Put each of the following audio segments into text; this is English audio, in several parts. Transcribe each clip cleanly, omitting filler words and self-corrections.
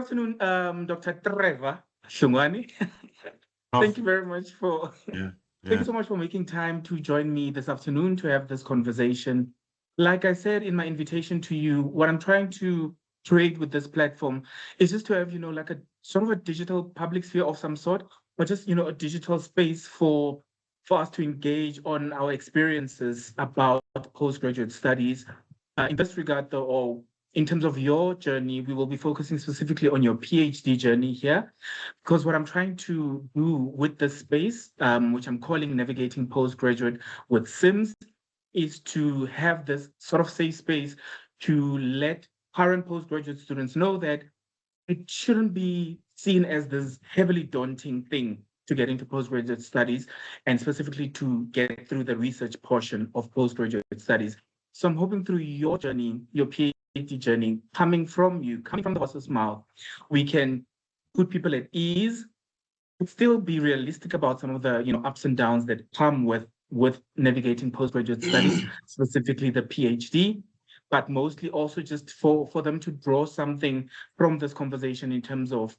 afternoon, Dr. Trevor Hlungwani. Thank you very much for thank you so much for making time to join me this afternoon to have this conversation. Like I said in my invitation to you, what I'm trying to create with this platform is just to have, like a sort of a digital public sphere of some sort, but just, a digital space for us to engage on our experiences about postgraduate studies. In this regard, though, or in terms of your journey, we will be focusing specifically on your PhD journey here, because what I'm trying to do with this space, which I'm calling Navigating Postgraduate with Sims, is to have this sort of safe space to let current postgraduate students know that it shouldn't be seen as this heavily daunting thing to get into postgraduate studies, and specifically to get through the research portion of postgraduate studies. So I'm hoping through your journey, your PhD journey, coming from the horse's mouth, we can put people at ease, but still be realistic about some of the ups and downs that come with navigating postgraduate studies, specifically the PhD, but mostly also just for them to draw something from this conversation in terms of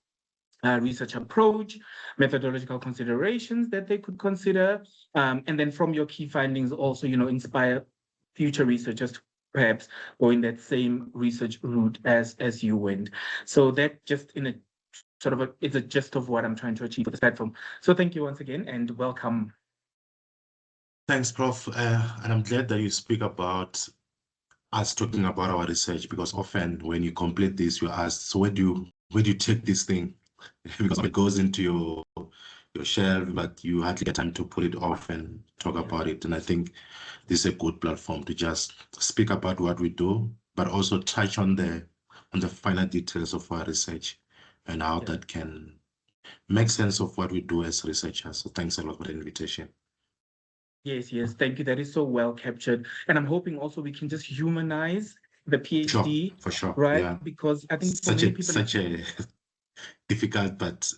research approach, methodological considerations that they could consider, and then from your key findings also, inspire future researchers to perhaps go in that same research route as you went. So that just in a sort of it's a gist of what I'm trying to achieve with this platform. So thank you once again and welcome. Thanks, Prof. And I'm glad that you speak about us talking about our research, because often when you complete this, you're asked, so where do you take this thing? Because it goes into your shelf, but you hardly get time to pull it off and talk about it. And I think this is a good platform to just speak about what we do, but also touch on the finer details of our research and how that can make sense of what we do as researchers. So thanks a lot for the invitation. Yes, thank you. That is so well captured. And I'm hoping also we can just humanize the PhD. For sure. Right? Yeah. Because I think for many people, such a difficult but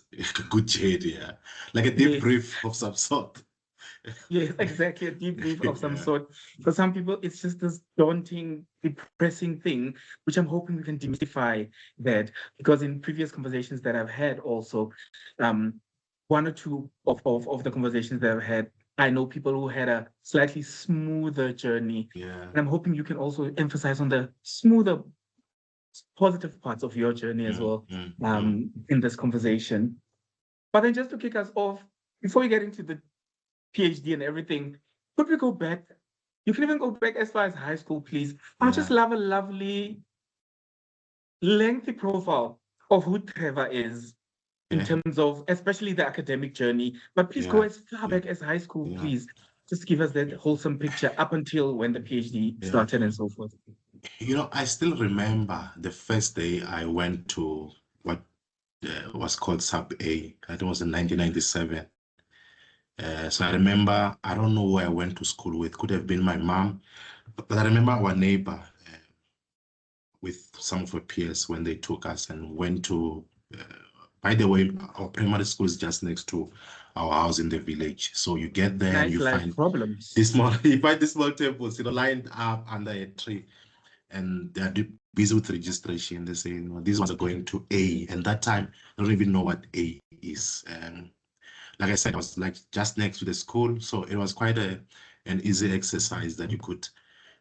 good shade, yeah. Like a debrief of some sort. Yes, exactly, a debrief of some sort. For some people, it's just this daunting, depressing thing, which I'm hoping we can demystify that. Because in previous conversations that I've had also, one or two of the conversations that I've had, I know people who had a slightly smoother journey. Yeah. And I'm hoping you can also emphasize on the smoother, positive parts of your journey as well in this conversation. But then just to kick us off, before we get into the PhD and everything, could we go back? You can even go back as far as high school, please. I just love a lovely, lengthy profile of who Trevor is in terms of, especially the academic journey. But please go as far back as high school, please. Just give us that wholesome picture up until when the PhD started and so forth. I still remember the first day I went to what was called Sub A. I think it was in 1997. So I remember, I don't know where I went to school with, could have been my mom, but I remember our neighbor with some of her peers when they took us and went to, by the way, our primary school is just next to our house in the village. So you get there and you find this small tables, lined up under a tree, and they're busy with registration. They say, these ones are going to A, and that time I don't even know what A is. Like I said, I was like just next to the school, so it was quite an easy exercise that you could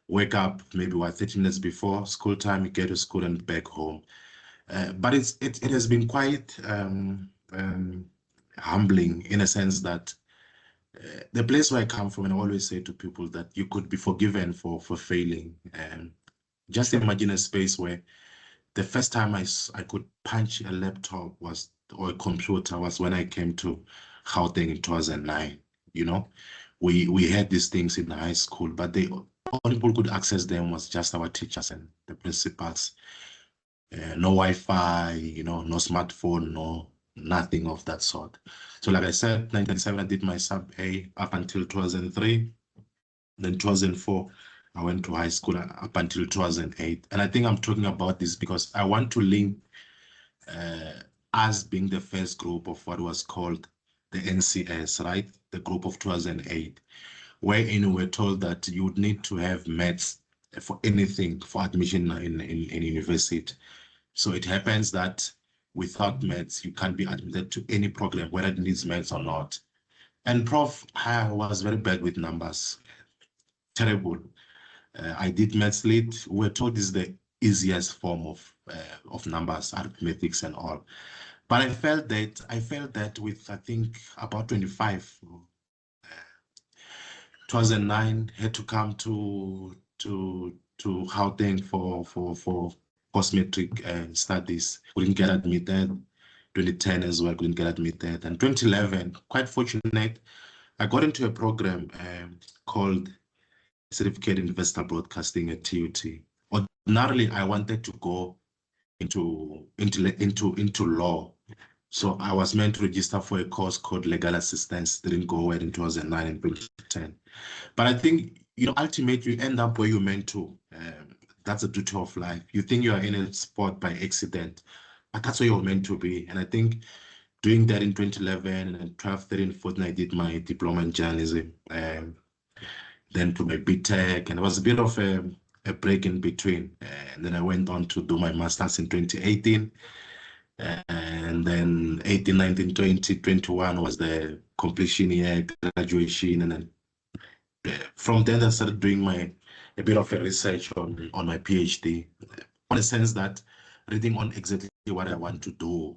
wake up maybe 30 minutes before school time, you get to school and back home. But it has been quite humbling in a sense that the place where I come from, and I always say to people that you could be forgiven for failing. Just imagine a space where the first time I could punch a laptop or a computer was when I came to Gauteng in 2009. We had these things in high school, but only people could access them was just our teachers and the principals. No Wi-Fi, no smartphone, nothing of that sort. So like I said, 1997, I did my sub A up until 2003. Then 2004, I went to high school up until 2008. And I think I'm talking about this because I want to link us being the first group of what was called the NCS, right? The group of 2008, wherein we're told that you would need to have maths for anything, for admission in university. So it happens that without maths, you can't be admitted to any program, whether it needs maths or not. And Prof, I was very bad with numbers, terrible. I did maths lit. We're told this is the easiest form of numbers, arithmetics and all. But I felt that with, I think, about 25, 2009, had to come to Gauteng for post-matric studies. Couldn't get admitted. 2010 as well, couldn't get admitted. And 2011, quite fortunate, I got into a program called Certificate in Investor Broadcasting at TUT. Ordinarily, I wanted to go into law. So I was meant to register for a course called Legal Assistance. Didn't go well in 2009 and 2010. But I think, ultimately you end up where you're meant to. That's the duty of life. You think you are in a sport by accident, but that's where you're meant to be. And I think doing that in 2011 and 12, 13, 14, I did my diploma in journalism. Then to my BTech, and it was a bit of a break in between. And then I went on to do my master's in 2018. And then 18, 19, 20, 21 was the completion year, graduation. And then from then I started doing a bit of a research on my PhD, in the sense that reading on exactly what I want to do,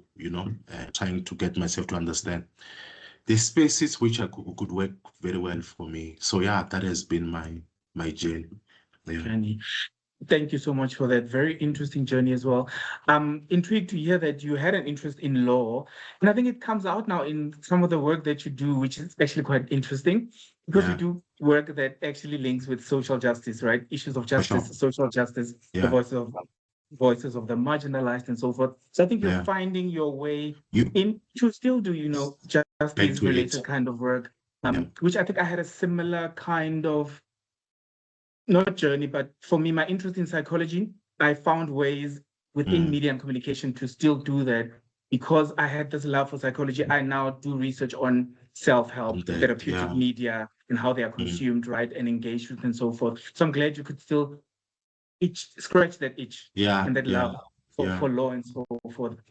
trying to get myself to understand the spaces which could work very well for me. So yeah, that has been my journey. Yeah. Journey. Thank you so much for that very interesting journey as well. I'm intrigued to hear that you had an interest in law, and I think it comes out now in some of the work that you do, which is actually quite interesting, because you do work that actually links with social justice, right? Issues of justice, social justice, the voices of the marginalized and so forth. So I think you're finding your way to still do, justice-related kind of work, which I think I had a similar kind of, not journey, but for me, my interest in psychology, I found ways within media and communication to still do that. Because I had this love for psychology, I now do research on self-help, therapeutic media, and how they are consumed, right, and engaged with and so forth. So I'm glad you could still scratch that itch and that love for law and so forth.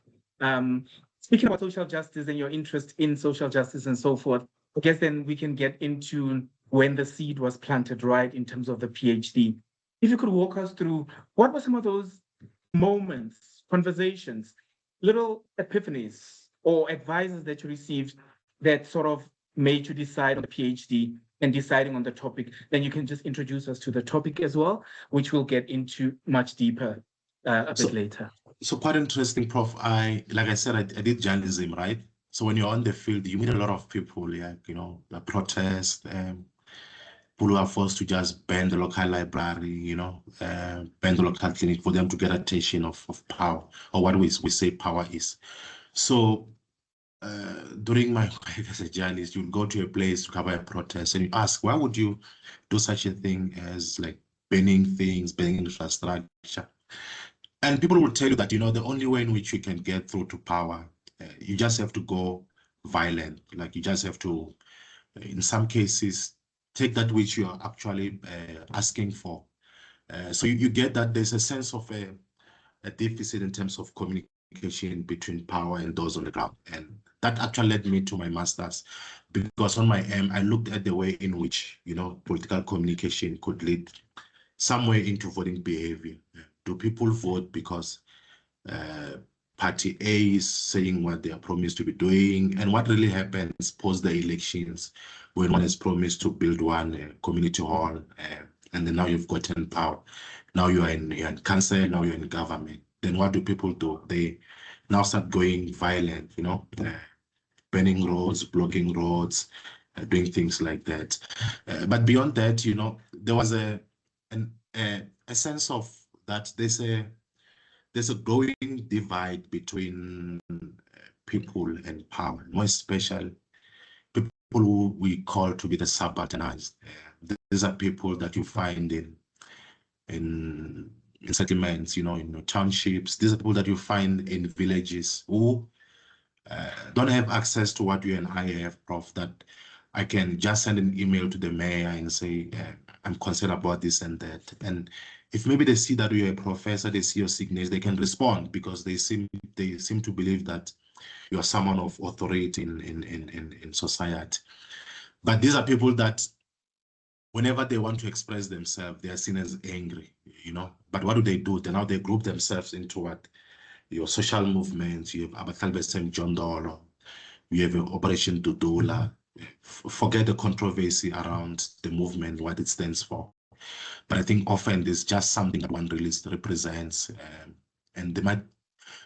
Speaking about social justice and your interest in social justice and so forth, I guess then we can get into when the seed was planted, right, in terms of the PhD. If you could walk us through, what were some of those moments, conversations, little epiphanies or advices that you received that sort of made you decide on the PhD and deciding on the topic? Then you can just introduce us to the topic as well, which we'll get into much deeper a bit later. So quite interesting, Prof. Like I said, I did journalism, right? So when you're on the field, you meet a lot of people, the protest, people who are forced to just ban the local library, ban the local clinic for them to get attention of power, or what we say power is. So during my work as a journalist, you'd go to a place to cover a protest and you ask, why would you do such a thing as like banning things, banning infrastructure? And people will tell you that, the only way in which you can get through to power, you just have to go violent. Like you just have to, in some cases, take that which you are actually asking for. So you get that there's a sense of a deficit in terms of communication between power and those on the ground. And that actually led me to my master's, because on my aim, I looked at the way in which, political communication could lead somewhere into voting behavior. Do people vote because party A is saying what they are promised to be doing, and what really happens post the elections when one has promised to build one community hall, and then now you've gotten power. Now you're in council, now you're in government. Then what do people do? They now start going violent, banning roads, blocking roads, doing things like that. But beyond that, there was a sense of that there's a growing divide between people and power, more especially people who we call to be the subalternized. These are people that you find in settlements, in townships. These are people that you find in villages who don't have access to what you and I have, Prof, that I can just send an email to the mayor and say, I'm concerned about this and that. And if maybe they see that you're a professor, they see your signature, they can respond because they seem to believe that you are someone of authority in society. But these are people that whenever they want to express themselves, they are seen as angry, you know. But what do? Now they group themselves into what? Your social movements. You have Abatalbesem John Dolo. You have Operation Dudula. Forget the controversy around the movement, what it stands for. But I think often it's just something that one really represents. And they might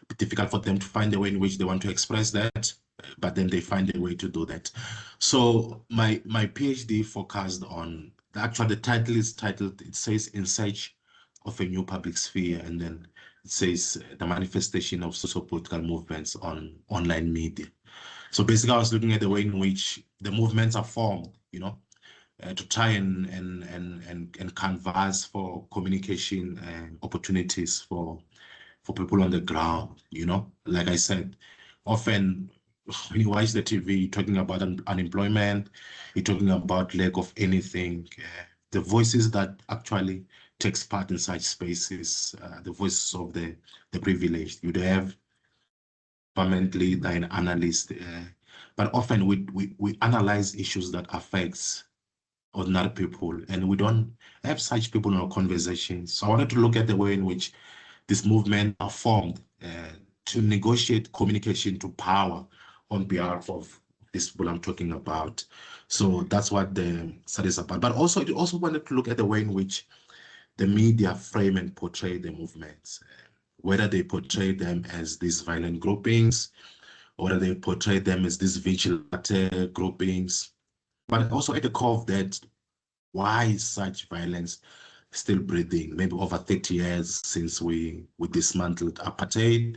be difficult for them to find a way in which they want to express that, but then they find a way to do that. So my PhD focused on, actually the title is titled, it says In Search of a New Public Sphere, and then it says the manifestation of socio-political movements on online media. So basically I was looking at the way in which the movements are formed, you know, to try and canvas for communication opportunities for people on the ground, you know. Like I said, often when you watch the TV, you're talking about unemployment, you're talking about lack of anything. The voices that actually takes part in such spaces, the voices of the privileged. You'd have government leader and analyst, but often we analyze issues that affects ordinary people, and we don't have such people in our conversations. So I wanted to look at the way in which this movement are formed to negotiate communication to power on behalf of these people I'm talking about. So that's what the study is about. But also, it also wanted to look at the way in which the media frame and portray the movements, whether they portray them as these violent groupings, or whether they portray them as these vigilante groupings. But also at the core of that, why is such violence still breathing? Maybe over 30 years since we dismantled apartheid,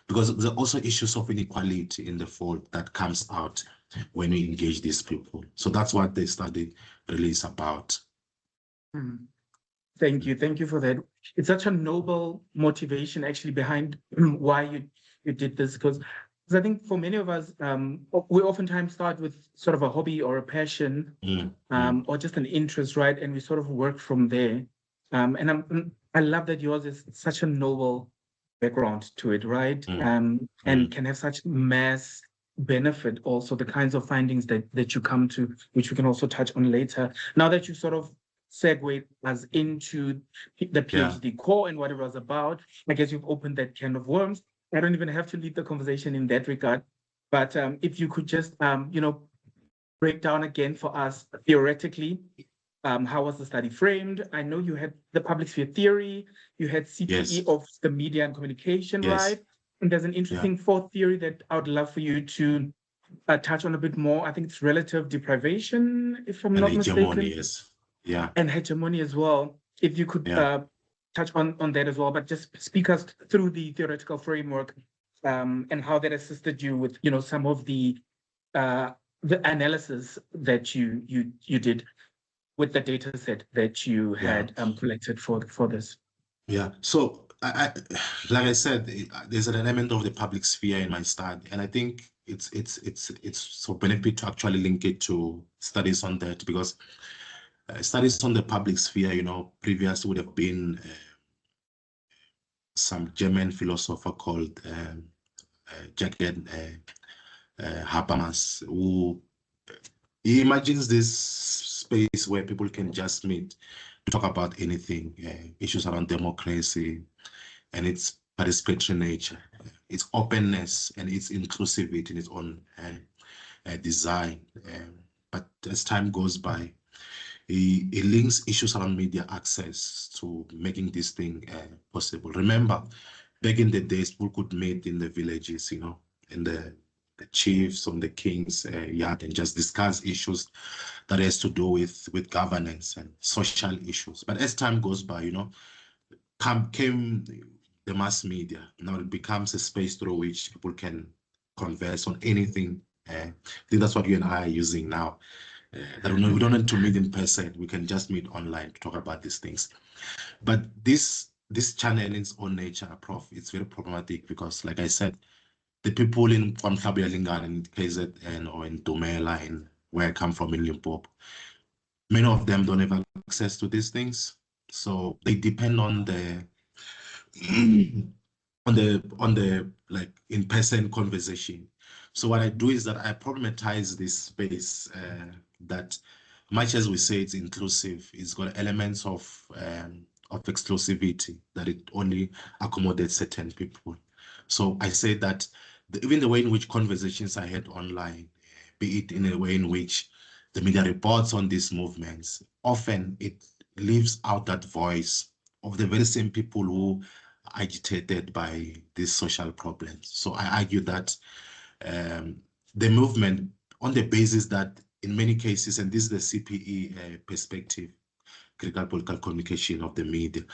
because there are also issues of inequality in the fold that comes out when we engage these people. So that's what the study really is about. Thank you for that. It's such a noble motivation actually behind why you did this, because I think for many of us, we oftentimes start with sort of a hobby or a passion, or just an interest, right? And we sort of work from there. And I love that yours is such a noble background to it, right? And can have such mass benefit also, the kinds of findings that you come to, which we can also touch on later. Now that you sort of segue us into the PhD core and what it was about, I guess you've opened that can of worms. I don't even have to lead the conversation in that regard, but if you could just, break down again for us theoretically, how was the study framed? I know you had the public sphere theory, you had CPE of the media and communication, right? And there's an interesting fourth theory that I would love for you to touch on a bit more. I think it's relative deprivation, if I'm not mistaken. And hegemony as well. If you could touch on that as well, but just speak us through the theoretical framework and how that assisted you with, some of the analysis that you did with the data set that you had collected for this. Yeah. So I like I said, there's an element of the public sphere in my study, and I think it's so benefit to actually link it to studies on that, because studies on the public sphere, previously would have been some German philosopher called Jacob Habermas, who he imagines this space where people can just meet to talk about anything, issues around democracy and its participatory nature, its openness and its inclusivity in its own design. But as time goes by, he links issues around media access to making this thing possible. Remember, back in the days, people could meet in the villages, in the chiefs on the king's yard and just discuss issues that has to do with governance and social issues. But as time goes by, came the mass media. Now it becomes a space through which people can converse on anything. I think that's what you and I are using now. That we don't need to meet in person. We can just meet online to talk about these things. But this channel in its own nature, Prof, it's very problematic because, like I said, the people in Lingana, in KZN, or in Dumela, in where I come from in Limpopo, many of them don't have access to these things. So they depend on the on the like in-person conversation. So what I do is that I problematize this space that much as we say it's inclusive, it's got elements of exclusivity, that it only accommodates certain people. So I say that even the way in which conversations are had online, be it in a way in which the media reports on these movements, often it leaves out that voice of the very same people who are agitated by these social problems. So I argue that the movement, on the basis that in many cases, and this is the CPE perspective, critical political communication of the media,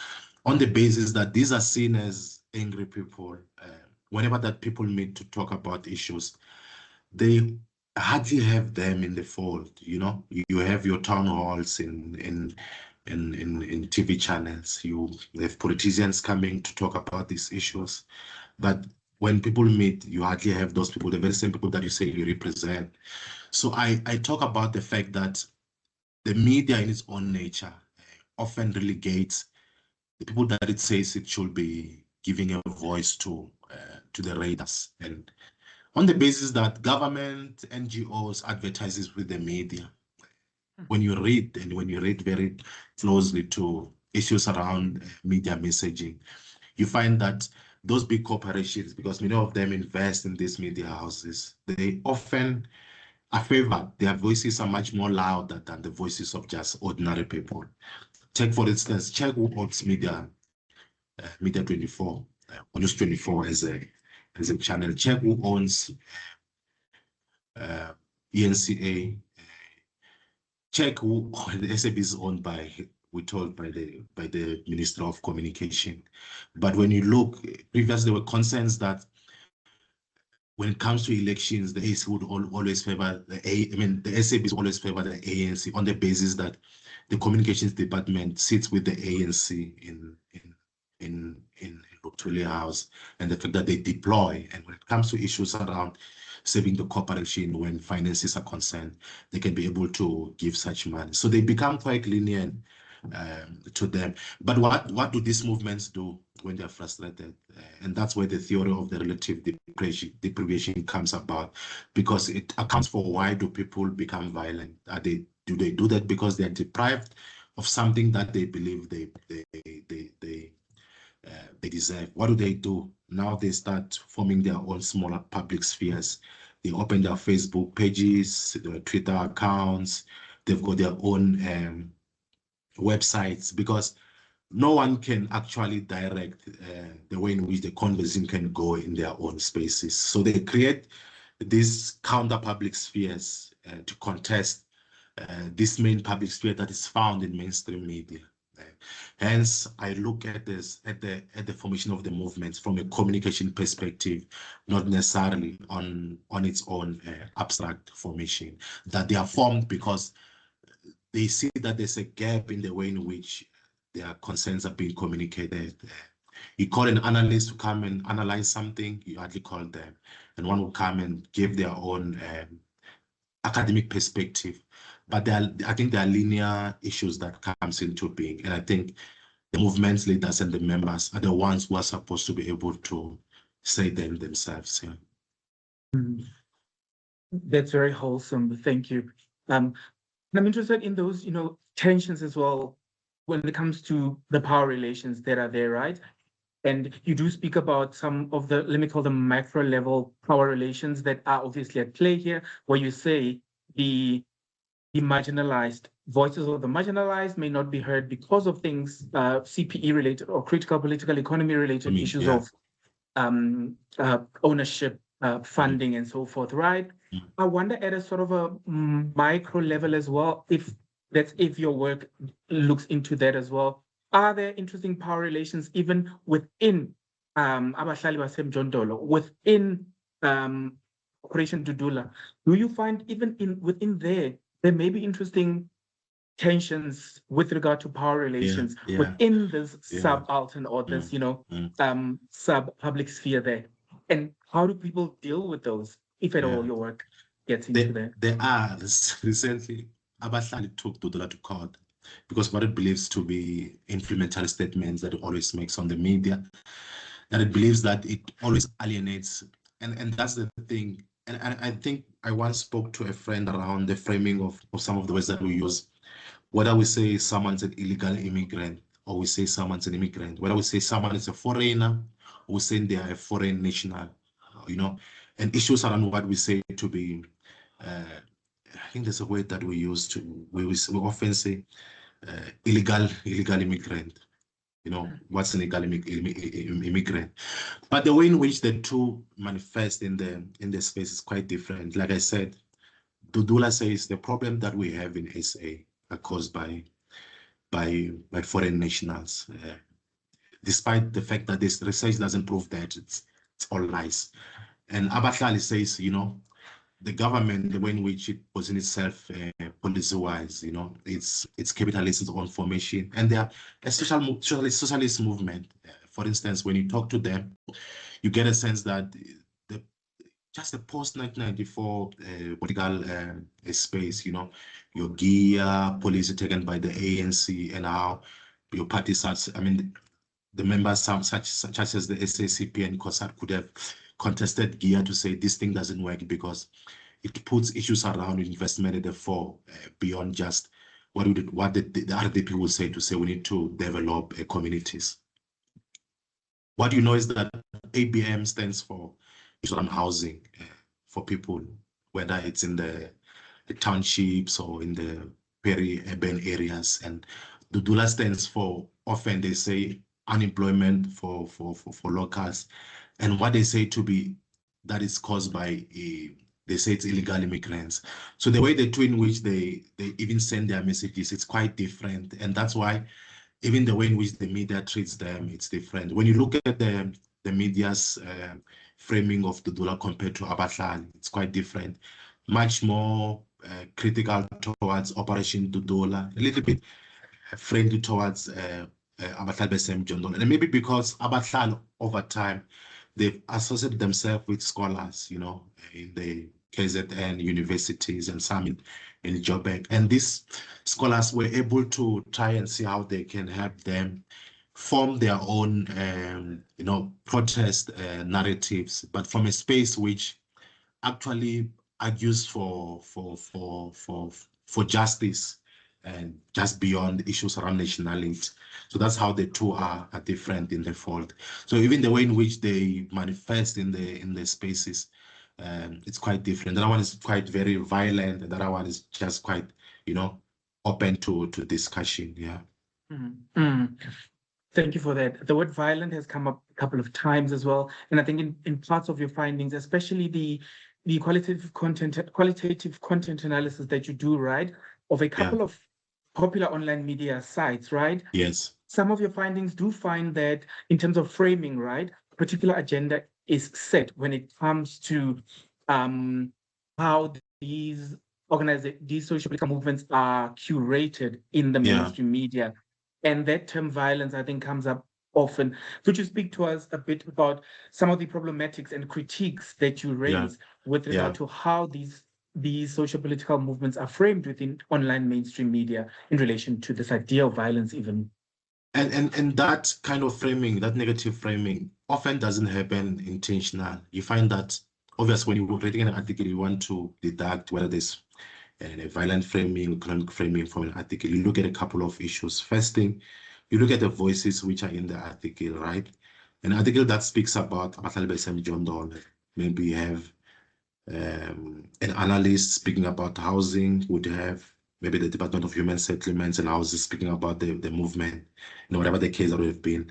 on the basis that these are seen as angry people, whenever that people meet to talk about issues, they hardly have them in the fold. You have your town halls in TV channels. You have politicians coming to talk about these issues, but when people meet, you hardly have those people, the very same people that you say you represent. So I talk about the fact that the media in its own nature often relegates the people that it says it should be giving a voice to the raiders, and on the basis that government, NGOs advertises with the media. When you read very closely to issues around media messaging, you find that those big corporations, because many of them invest in these media houses, they often are favored. Their voices are much more louder than the voices of just ordinary people. Take, for instance, check who owns Media 24, News 24 as a channel. Check who owns ENCA. Check who the SAB is owned by, we're told, by the Minister of Communication. But when you look, previously there were concerns that when it comes to elections, the AC would always favor the SABs always favor the ANC on the basis that the communications department sits with the ANC in Rotuli House, and the fact that they deploy, and when it comes to issues around saving the corporation when finances are concerned, they can be able to give such money. So they become quite lenient to them. But what do these movements do when they're frustrated? And that's where the theory of the relative deprivation comes about, because it accounts for why do people become violent. Do they do that because they're deprived of something that they believe they deserve? What do? Now they start forming their own smaller public spheres. They open their Facebook pages, their Twitter accounts. They've got their own websites, because no one can actually direct the way in which the conversation can go in their own spaces. So they create these counter public spheres to contest this main public sphere that is found in mainstream media. Hence, I look at this at the formation of the movements from a communication perspective, not necessarily on its own abstract formation. That they are formed because they see that there's a gap in the way in which their concerns are being communicated. You call an analyst to come and analyze something, you hardly call them, and one will come and give their own academic perspective. But I think there are linear issues that comes into being, and I think the movement's leaders and the members are the ones who are supposed to be able to say them themselves. Yeah. That's very wholesome. Thank you. I'm interested in those, tensions as well when it comes to the power relations that are there, right? And you do speak about some of the, let me call them macro level power relations that are obviously at play here, where you say the marginalized voices of the marginalized may not be heard because of things CPE related or critical political economy related issues of ownership, funding, and so forth, right? I wonder at a sort of a micro level as well, if your work looks into that as well. Are there interesting power relations even within abahlali basemjondolo, within Operation Dudula? Do you find even within there may be interesting tensions with regard to power relations within this subaltern or this, sub-public sphere there? And how do people deal with those, if at all your work gets into that? There are. Recently, Abahlali took Dudula to court because what it believes to be inflammatory statements that it always makes on the media, that it believes that it always alienates. And that's the thing. And I think I once spoke to a friend around the framing of some of the words that we use. Whether we say someone's an illegal immigrant or we say someone's an immigrant, whether we say someone is a foreigner or we say they are a foreign national, you know, and issues around what we say to be, I think there's a word that we use to, we often say illegal immigrant. You know, what's an illegal immigrant? But the way in which the two manifest in the space is quite different. Like I said, Dudula says the problem that we have in SA are caused by foreign nationals, despite the fact that this research doesn't prove that. It's all lies. And Abahlali says, you know, the government, the way in which it positions itself policy-wise, you know, it's capitalist, its own formation, and they are a socialist movement. For instance, when you talk to them, you get a sense that just the post-1994 political space, you know, your gear policy taken by the ANC and how your party starts, I mean, the members such as the SACP and COSAT could have contested gear to say this thing doesn't work because it puts issues around investment at the fore beyond just what the RDP will say to say we need to develop communities. What you know is that ABM stands for housing for people, whether it's in the townships or in the peri-urban areas. And Dudula stands for, often they say, unemployment for locals. And what they say to be, that is caused by, they say it's illegal immigrants. So the way the two in which they even send their messages, it's quite different. And that's why even the way in which the media treats them, it's different. When you look at the media's framing of Dudula compared to Abahlali, it's quite different. Much more critical towards Operation Dudula, a little bit friendly towards Abahlali Besem Jondolo. And maybe because Abahlali over time, they've associated themselves with scholars, you know, in the KZN universities and some in Joburg. And these scholars were able to try and see how they can help them form their own, you know, protest narratives, but from a space which actually argues for justice and just beyond issues around nationality. So that's how the two are different in the fold. So even the way in which they manifest in the spaces, it's quite different. The other one is quite very violent, and the other one is just quite, you know, open to discussion. Yeah. Thank you for that. The word violent has come up a couple of times as well. And I think in parts of your findings, especially the qualitative content analysis that you do, right, of a couple of popular online media sites, right? Yes. Some of your findings do find that in terms of framing, right, a particular agenda is set when it comes to how these social political movements are curated in the mainstream media. And that term violence, I think, comes up often. Could you speak to us a bit about some of the problematics and critiques that you raise with regard to how these social political movements are framed within online mainstream media in relation to this idea of violence even? And that kind of framing, that negative framing, often doesn't happen intentional. You find that, obviously, when you're writing an article, you want to deduct whether there's a violent framing, economic framing from an article. You look at a couple of issues. First thing, you look at the voices which are in the article, right? An article that speaks about Abahlali Besem Jondolo. Maybe you have an analyst speaking about housing, would have maybe the Department of Human Settlements and Housing speaking about the movement, you know, whatever the case that would have been.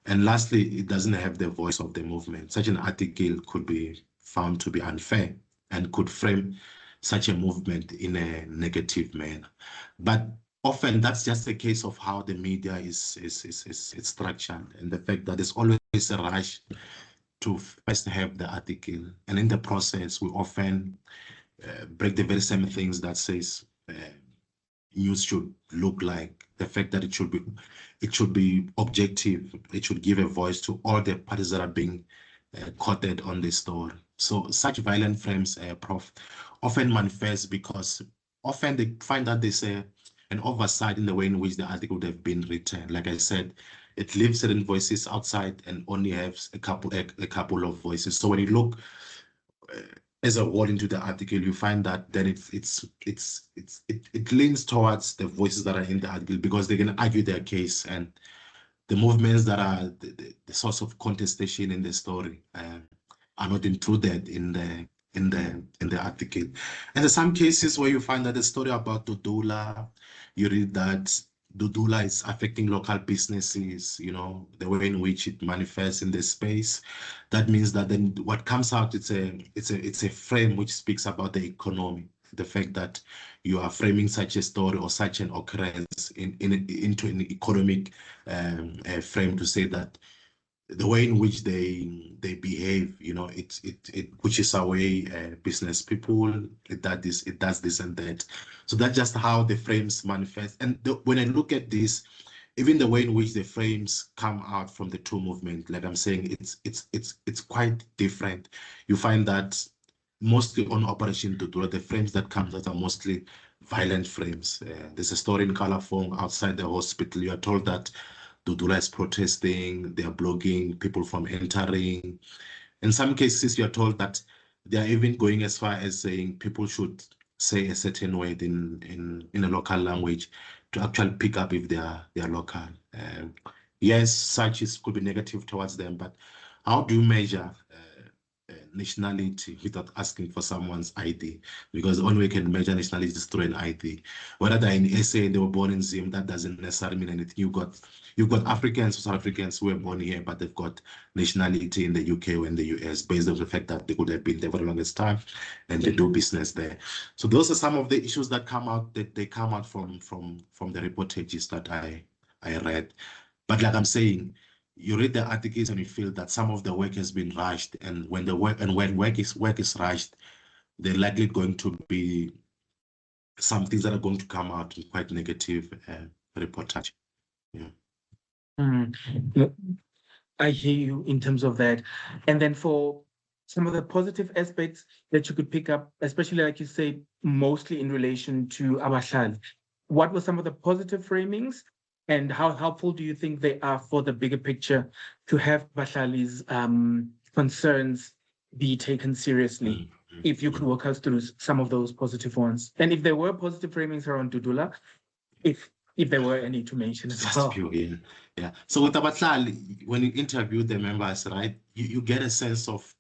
And lastly, it doesn't have the voice of the movement. Such an article could be found to be unfair and could frame such a movement in a negative manner. But often that's just a case of how the media is structured, and the fact that there's always a rush to first have the article, and in the process we often break the very same things that says news should look like. The fact that it should be objective, it should give a voice to all the parties that are being quoted on the story. So such violent frames, Prof, often manifest because often they find that there's a oversight in the way in which the article would have been written. Like I said, it leaves certain voices outside and only has a couple of voices. So when you look as a whole into the article, you find that then it leans towards the voices that are in the article because they can argue their case, and the movements that are the source of contestation in the story are not included in the article. And there's some cases where you find that the story about Dudula, you read that Dudula is affecting local businesses, you know, the way in which it manifests in the space. That means that then what comes out, it's a frame which speaks about the economy, the fact that you are framing such a story or such an occurrence into an economic frame to say that the way in which they behave, you know, it pushes away business people. It does this and that. So that's just how the frames manifest. And when I look at this, even the way in which the frames come out from the two movements, like I'm saying, it's quite different. You find that mostly on Operation Dudula, the frames that comes out are mostly violent frames. There's a story in Kalafong outside the hospital. You are told that Dudula is protesting, they are blocking people from entering. In some cases, you are told that they are even going as far as saying people should say a certain word in a local language to actually pick up if they are local. Yes, such could be negative towards them, but how do you measure nationality without asking for someone's ID? Because the only way you can measure nationality is through an ID. Whether they're in SA and they were born in Zim, that doesn't necessarily mean anything. You've got Africans or South Africans who were born here, but they've got nationality in the UK or in the US based on the fact that they could have been there for the longest time and they do business there. So those are some of the issues that come out, that they come out from the reportages that I read. But like I'm saying, you read the articles and you feel that some of the work has been rushed, and when work is rushed, they're likely going to be some things that are going to come out in quite negative reportage. Yeah. I hear you in terms of that. And then for some of the positive aspects that you could pick up, especially like you say, mostly in relation to Abahlali, what were some of the positive framings, and how helpful do you think they are for the bigger picture to have Bahlali's concerns be taken seriously? If you could walk us through some of those positive ones, and if there were positive framings around Dudula, if there were any to mention as well. Yeah. So with Abahlali, when you interview the members, right, you get a sense of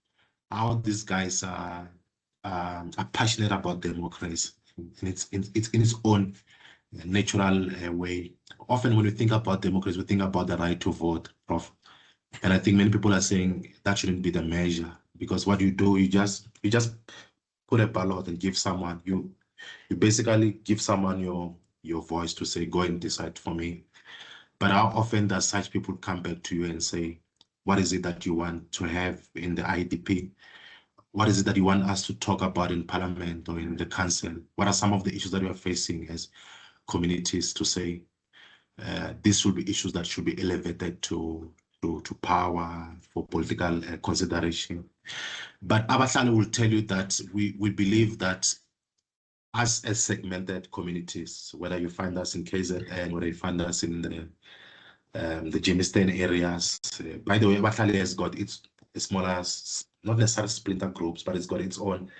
how these guys are passionate about democracy. It's in its own natural way. Often when we think about democracy, we think about the right to vote, Prof. And I think many people are saying that shouldn't be the measure, because what you do, you just put a ballot and give someone, you basically give someone your voice to say, go and decide for me. But how often does such people come back to you and say, what is it that you want to have in the IDP? What is it that you want us to talk about in Parliament or in the Council? What are some of the issues that we are facing as communities to say these should be issues that should be elevated to power for political consideration? But Abahlali will tell you that we believe that as segmented communities, whether you find us in KZN, whether you find us in the Jamestown areas. By the way, Abahlali has got its smaller, not necessarily splinter groups, but it's got its own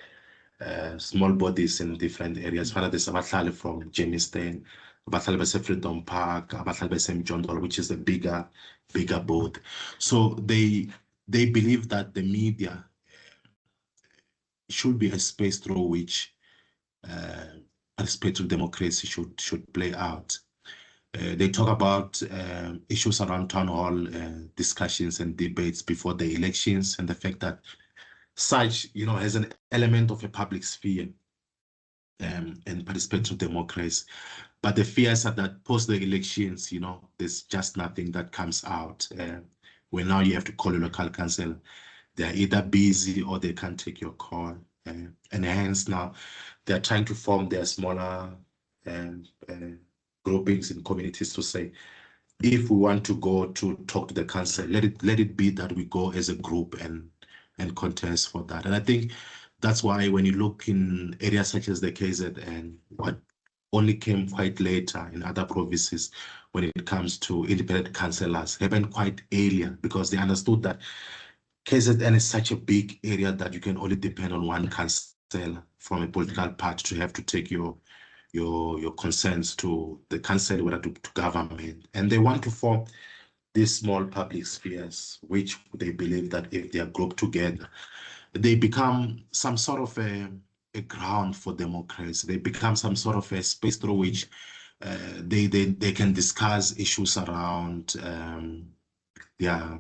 small bodies in different areas. Father, there's Abahlali from Jamestown, Abahlali by Freedom Park, Abahlali by St. John Doll, which is the bigger boat. So they believe that the media should be a space through which participatory democracy should play out. They talk about issues around town hall discussions and debates before the elections, and the fact that such, has an element of a public sphere and participatory democracy. But the fears are that post the elections, there's just nothing that comes out. Where now you have to call a local council. They're either busy or they can't take your call. And hence now they're trying to form their smaller groupings in communities to say, if we want to go to talk to the council, let it be that we go as a group and contest for that. And I think that's why when you look in areas such as the KZN, what only came quite later in other provinces when it comes to independent councillors, happened quite earlier because they understood that KZN is such a big area that you can only depend on one councillor from a political party to have to take your concerns to the council, whether to government. And they want to form these small public spheres, which they believe that if they are grouped together, they become some sort of a ground for democracy. They become some sort of a space through which they can discuss issues around their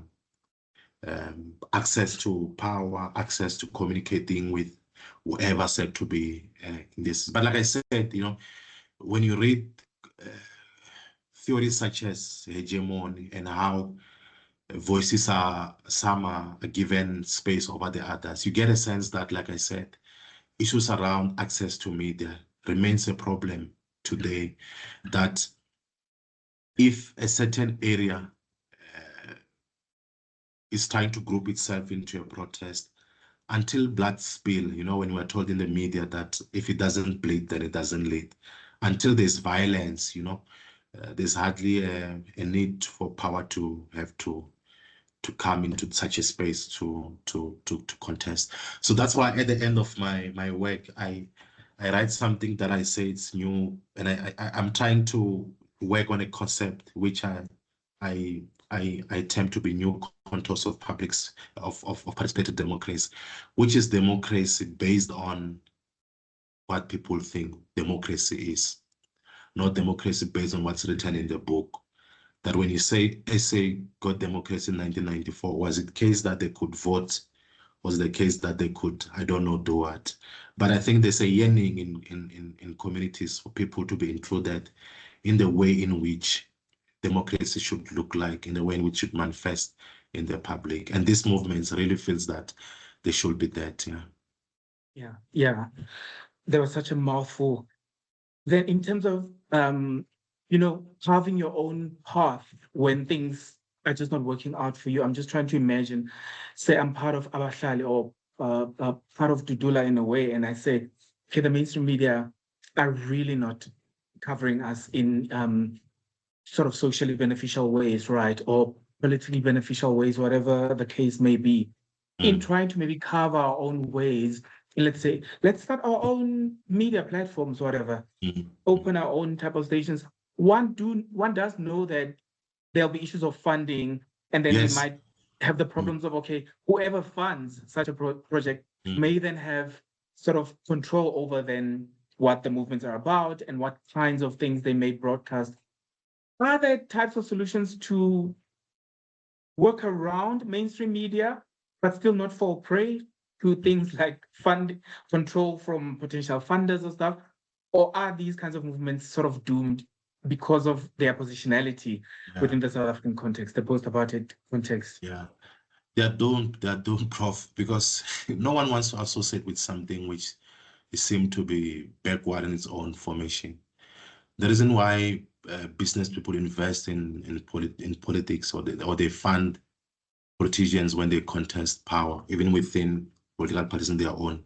access to power, access to communicating with whoever said to be in this. But like I said, when you read theories such as hegemony and how voices some are given space over the others, you get a sense that, like I said, issues around access to media remains a problem today, that if a certain area is trying to group itself into a protest, until blood spill, when we're told in the media that if it doesn't bleed, then it doesn't lead. Until there's violence, there's hardly a need for power to have to come into such a space to contest. So that's why at the end of my work, I write something that I say it's new, and I'm trying to work on a concept which I attempt to be new contours of participatory democracy, which is democracy based on what people think democracy is, not democracy based on what's written in the book. That when you say SA got democracy in 1994, was it the case that they could vote? Was the case that they could, I don't know, do what? But I think there's a yearning in communities for people to be included in the way in which democracy should look like, in the way in which it should manifest in the public. And this movement really feels that they should be that, Yeah. There was such a mouthful. Then in terms of, carving your own path when things are just not working out for you, I'm just trying to imagine, say I'm part of Abahlali or part of Dudula in a way, and I say, okay, the mainstream media are really not covering us in sort of socially beneficial ways, right? Or politically beneficial ways, whatever the case may be, in trying to maybe carve our own ways. Let's say, let's start our own media platforms, whatever, open our own type of stations. One does know that there'll be issues of funding, and then we might have the problems of, okay, whoever funds such a project may then have sort of control over then what the movements are about and what kinds of things they may broadcast. Are there types of solutions to work around mainstream media, but still not fall prey to things like fund control from potential funders or stuff? Or are these kinds of movements sort of doomed because of their positionality within the South African context, the post-apartheid context? Yeah, they're doomed, Prof, because no one wants to associate with something which seems to be backward in its own formation. The reason why business people invest in politics, or they fund politicians when they contest power, even within political parties in their own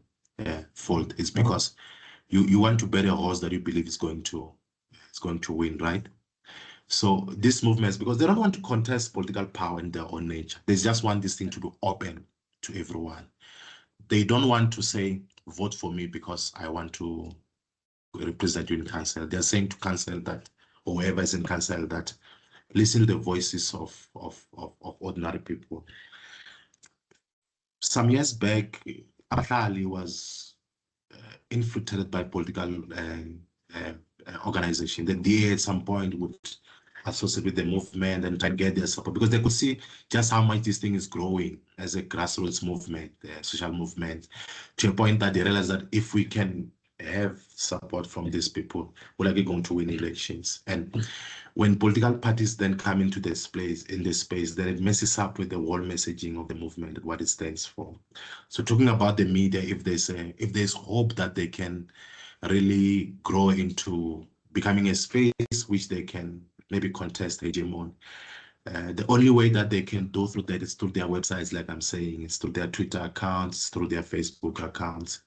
fault, is because you want to bet a horse that you believe is going to win, right? So these movements, because they don't want to contest political power in their own nature, they just want this thing to be open to everyone. They don't want to say, vote for me because I want to represent you in council. They're saying to council that, or whoever is in council, that listen to the voices of ordinary people. Some years back, Abahlali was infiltrated by political organization. The DA at some point would associate with the movement and try to get their support, because they could see just how much this thing is growing as a grassroots movement, a social movement, to a point that they realize that if we can have support from these people, we're likely going to win elections. And when political parties then come into this place, then it messes up with the whole messaging of the movement and what it stands for. So talking about the media, if there's hope that they can really grow into becoming a space which they can maybe contest hegemony, the only way that they can do through that is through their websites, like I'm saying, it's through their Twitter accounts, through their Facebook accounts.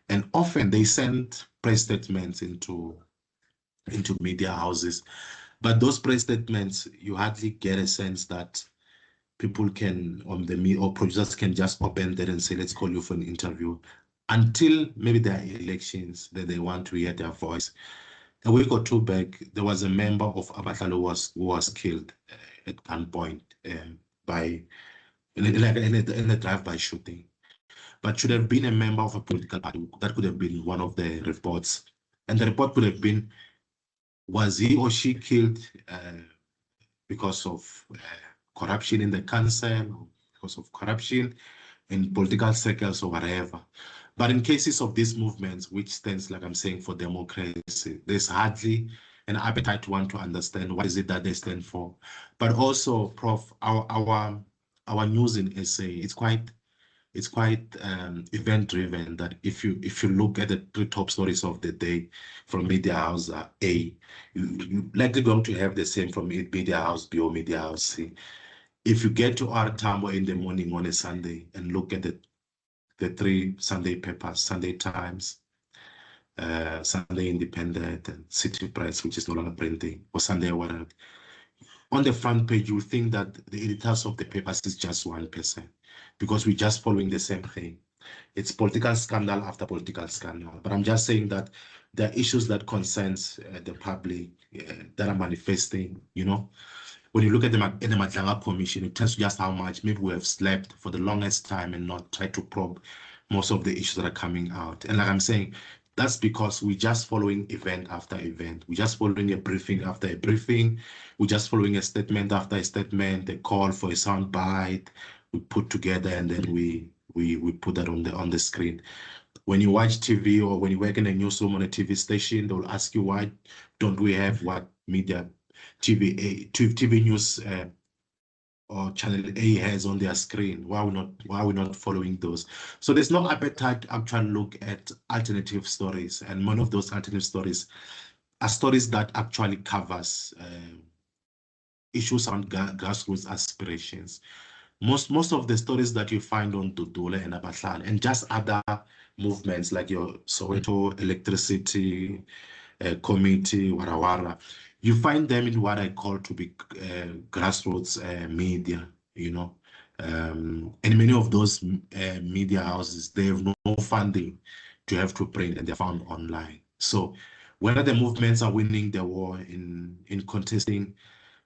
And often they send press statements into into media houses. But those press statements, you hardly get a sense that people can, or producers can just open there and say, let's call you for an interview, until maybe there are elections that they want to hear their voice. A week or two back, there was a member of Abahlalo who was killed at gunpoint by in a drive-by shooting. But should have been a member of a political party. That could have been one of the reports. And the report could have been, was he or she killed because of corruption in the council, because of corruption in political circles or whatever. But in cases of these movements, which stands, like I'm saying, for democracy, there's hardly an appetite to want to understand what is it that they stand for. But also, Prof, our news in SA, it's quite event driven. That if you look at the three top stories of the day from media house A, you likely going to have the same from media house B or media house C. If you get to our Tambo in the morning on a Sunday and look at the three Sunday papers, Sunday Times, Sunday Independent, and City Press, which is no longer printing, or Sunday World, on the front page, you think that the editors of the papers is just one person, because we're just following the same thing. It's political scandal after political scandal. But I'm just saying that there are issues that concerns the public that are manifesting, you know. When you look at the Matlanga Commission, it tells you just how much maybe we have slept for the longest time and not tried to probe most of the issues that are coming out. And like I'm saying, that's because we're just following event after event. We're just following a briefing after a briefing. We're just following a statement after a statement, a call for a sound bite we put together, and then we put that on the screen. When you watch TV or when you work in a newsroom on a TV station, they'll ask you, why don't we have what media TV news or channel A has on their screen? Why are we not following those? So there's no appetite to actually look at alternative stories, and one of those alternative stories are stories that actually covers issues around grassroots aspirations. Most of the stories that you find on Dudule and Abahlalo and just other movements like your Soweto electricity committee, Warawara, you find them in what I call to be grassroots media, you know. And many of those media houses, they have no funding to have to print, and they're found online. So whether the movements are winning the war in contesting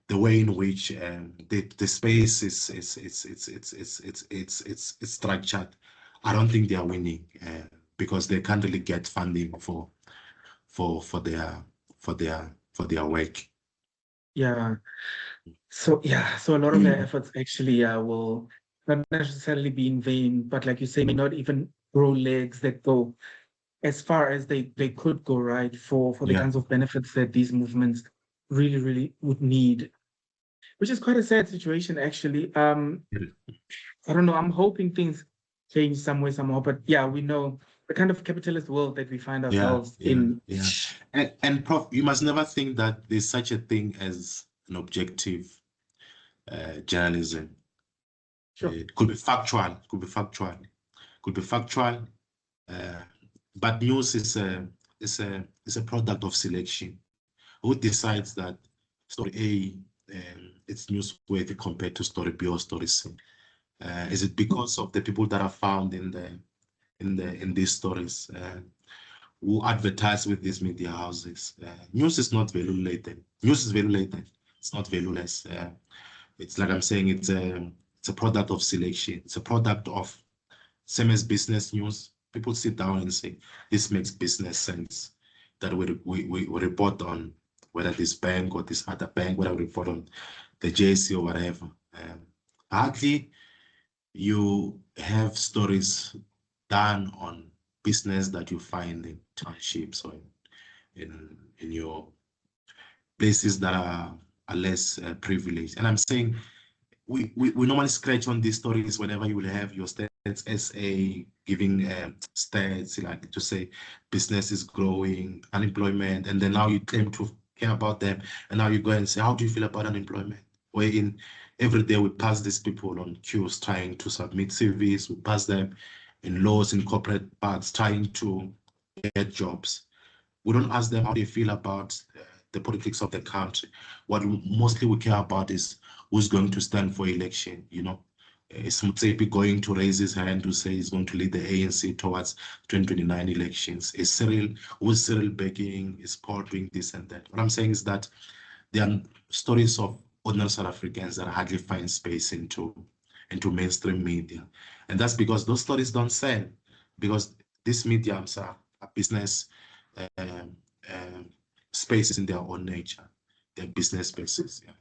the way in which the space is structured, I don't think they are winning because they can't really get funding for their work. Yeah. So a lot of their efforts actually will not necessarily be in vain, but like you say, may not even grow legs that go as far as they could go, right, for the kinds of benefits that these movements really would need, which is quite a sad situation, actually. I don't know. I'm hoping things change some way, somehow. But yeah, we know the kind of capitalist world that we find ourselves in. Yeah. And Prof, you must never think that there's such a thing as an objective journalism. Sure. It could be factual, but news is a product of selection. Who decides that story A it's newsworthy compared to story B or story C? Is it because of the people that are found in these stories who advertise with these media houses? News is not value laden. News is value laden. It's not valueless. It's like I'm saying, it's a product of selection. It's a product of, same as business news. People sit down and say, this makes business sense. That we report on whether this bank or this other bank, whether we report on the JC or whatever. Hardly you have stories done on business that you find in townships or in your places that are less privileged. And I'm saying we normally scratch on these stories whenever you will have your stats SA giving stats, like to say business is growing, unemployment, and then now you claim to care about them, and now you go and say, how do you feel about unemployment? Wherein every day we pass these people on queues trying to submit CVs, we pass them in laws, in corporate parks, trying to get jobs. We don't ask them how they feel about the politics of the country. What mostly we care about is who's going to stand for election, you know. Is Motsepe going to raise his hand to say he's going to lead the ANC towards 2029 elections? Is Cyril backing? Is Paul doing this and that? What I'm saying is that there are stories of ordinary South Africans that hardly find space into mainstream media. And that's because those stories don't sell, because these mediums are business spaces in their own nature. They're business spaces. Yeah.